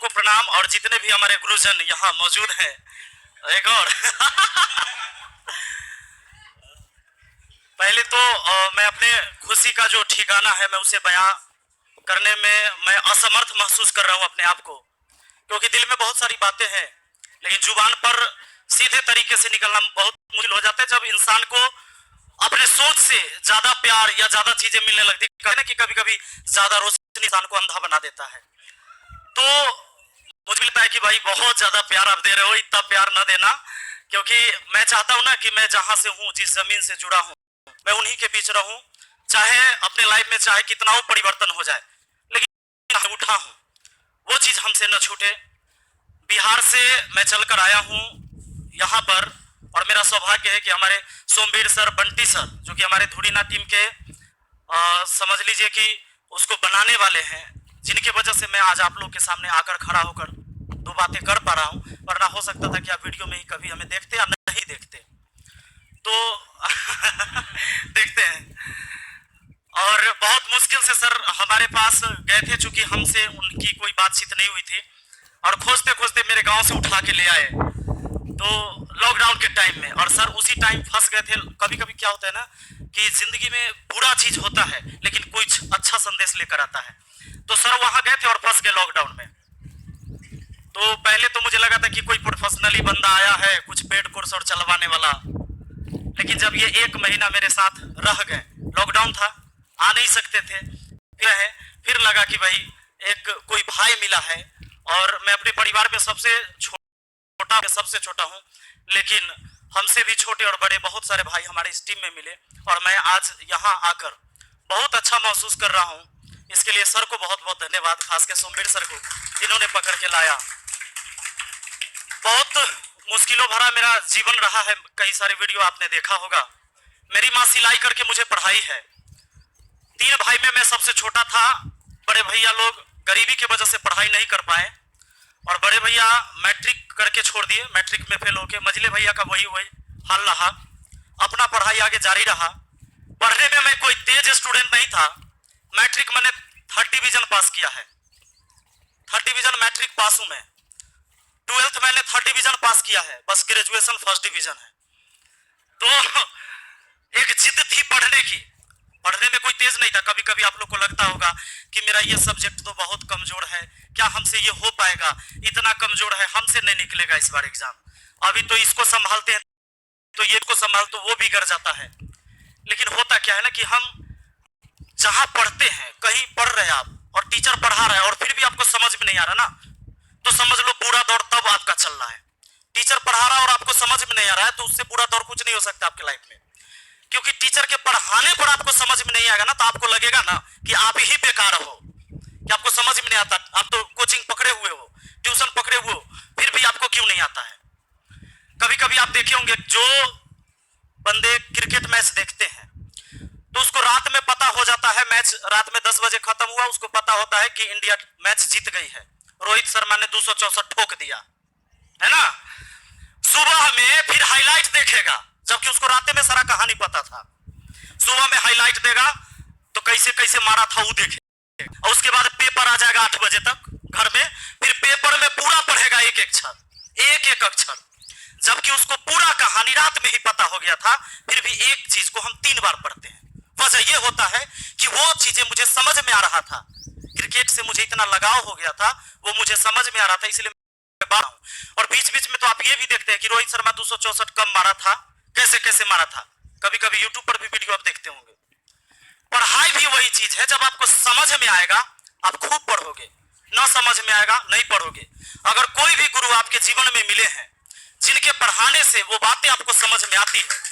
को प्रणाम, और जितने भी हमारे गुरुजन यहाँ मौजूद हैं, एक और पहले तो मैं अपने खुशी का जो ठिकाना है मैं उसे बयां करने में मैं असमर्थ महसूस कर रहा हूं अपने आप को, क्योंकि दिल में बहुत सारी बातें हैं लेकिन जुबान पर सीधे तरीके से निकलना बहुत मुश्किल हो जाता है जब इंसान को अपने सोच से ज्यादा प्यार या ज्यादा चीजें मिलने लगती है ना, कि कभी कभी ज्यादा रोशनी इंसान को अंधा बना देता है। तो मुझे लगता है कि भाई बहुत ज्यादा प्यार आप दे रहे हो, इतना प्यार न देना, क्योंकि मैं चाहता हूं ना कि मैं जहां से हूं, जिस जमीन से जुड़ा हूं, मैं उन्हीं के बीच रहूं, चाहे अपने लाइफ में चाहे कितना हो परिवर्तन हो जाए, लेकिन उठा हूं वो चीज हमसे न छूटे। बिहार से मैं चलकर आया हूं यहाँ पर, और मेरा सौभाग्य है कि हमारे सोमवीर सर, बंटी सर, जो कि हमारे धुड़ीना टीम के समझ लीजिए कि उसको बनाने वाले हैं, जिनकी वजह से मैं आज आप लोग के सामने आकर खड़ा होकर दो बातें कर पा रहा हूं, वरना हो सकता था कि आप वीडियो में ही कभी हमें देखते या नहीं देखते। तो देखते हैं, और बहुत मुश्किल से सर हमारे पास गए थे, चूंकि हमसे उनकी कोई बातचीत नहीं हुई थी, और खोजते खोजते मेरे गांव से उठा के ले आए, तो लॉकडाउन के टाइम में, और सर उसी टाइम फंस गए थे। कभी कभी क्या होता है ना कि जिंदगी में बुरा चीज होता है लेकिन कुछ अच्छा संदेश लेकर आता है, तो सर वहां गए थे और फंस गए लॉकडाउन में। तो पहले तो मुझे लगा था कि कोई प्रोफेशनली बंदा आया है, कुछ पेड कोर्स और चलवाने वाला, लेकिन जब ये 1 महीना मेरे साथ रह गए, लॉकडाउन था, आ नहीं सकते थे, फिर लगा कि भाई एक कोई भाई मिला है, और मैं अपने परिवार में सबसे छोटा हूं, लेकिन हमसे भी छोटे और बड़े बहुत सारे भाई हमारे इस टीम में मिले, और मैं आज यहाँ आकर बहुत अच्छा महसूस कर रहा हूँ। इसके लिए सर को बहुत बहुत धन्यवाद, खास कर सोमवीर सर को, जिन्होंने पकड़ के लाया। बहुत मुश्किलों भरा मेरा जीवन रहा है, कई सारे वीडियो आपने देखा होगा। मेरी माँ सिलाई करके मुझे पढ़ाई है, 3 भाई में मैं सबसे छोटा था। बड़े भैया लोग गरीबी की वजह से पढ़ाई नहीं कर पाए, और बड़े भैया मैट्रिक करके छोड़ दिए, मैट्रिक में फेल होके। मझले भैया का वही हाल रहा, अपना पढ़ाई आगे जारी रहा। पढ़ने में मैं कोई तेज स्टूडेंट नहीं था, मैट्रिक मैंने 3rd डिवीजन पास किया है, 3rd डिवीजन मैट्रिक पास हूं मैं। 12th मैंने 3rd डिवीजन पास किया है, बस ग्रेजुएशन 1st डिवीजन है। तो एक जिद थी पढ़ने की, पढ़ने में कोई तेज नहीं था। कभी कभी आप लोग को लगता होगा कि मेरा ये सब्जेक्ट तो बहुत कमजोर है, क्या हमसे ये हो पाएगा, इतना कमजोर है, हमसे नहीं निकलेगा इस बार एग्जाम। अभी तो इसको संभालते हैं तो ये को संभाल, तो वो बिगड़ जाता है। लेकिन होता क्या है ना कि हम जहां पढ़ते हैं, कहीं पढ़ रहे हैं आप, और टीचर पढ़ा रहा है, और फिर भी आपको समझ में नहीं आ रहा ना, तो समझ लो पूरा दौर तब आपका चल रहा है। टीचर पढ़ा रहा है और आपको समझ में नहीं आ रहा है, तो उससे पूरा दौर कुछ नहीं हो सकता आपके लाइफ में, क्योंकि टीचर के पढ़ाने पर आपको समझ में नहीं आएगा ना, तो आपको लगेगा ना कि आप ही बेकार हो, कि आपको समझ में नहीं आता। आप तो कोचिंग पकड़े हुए हो, ट्यूशन पकड़े हुए हो, फिर भी आपको क्यों नहीं आता है। कभी कभी आप देखे होंगे, जो बंदे क्रिकेट मैच देखते हैं तो उसको रात में पता हो जाता है, मैच रात में 10 बजे खत्म हुआ, उसको पता होता है कि इंडिया मैच जीत गई है, रोहित शर्मा ने 264 ठोक दिया है ना। सुबह में फिर हाईलाइट देखेगा, जबकि उसको रात में सारा कहानी पता था। सुबह में हाईलाइट देगा तो कैसे कैसे मारा था वो देखे, और उसके बाद पेपर आ जाएगा 8 बजे तक घर में, फिर पेपर में पूरा पढ़ेगा एक एक अक्षर, जबकि उसको पूरा कहानी रात में ही पता हो गया था। फिर भी एक चीज को हम 3 बार पढ़ते हैं। वजह यह होता है कि वो चीजें मुझे समझ में आ रहा था, क्रिकेट से मुझे इतना लगाव हो गया था, वो मुझे समझ में आ रहा था, इसलिए मैं बात हूं। और बीच बीच में तो आप ये भी देखते हैं कि रोहित शर्मा 264 कम मारा था, कैसे कैसे मारा था। कभी कभी यूट्यूब पर भी वीडियो आप देखते होंगे। पढ़ाई भी वही चीज है, जब आपको समझ में आएगा आप खूब पढ़ोगे, ना समझ में आएगा नहीं पढ़ोगे। अगर कोई भी गुरु आपके जीवन में मिले हैं जिनके पढ़ाने से वो बातें आपको समझ में आती है,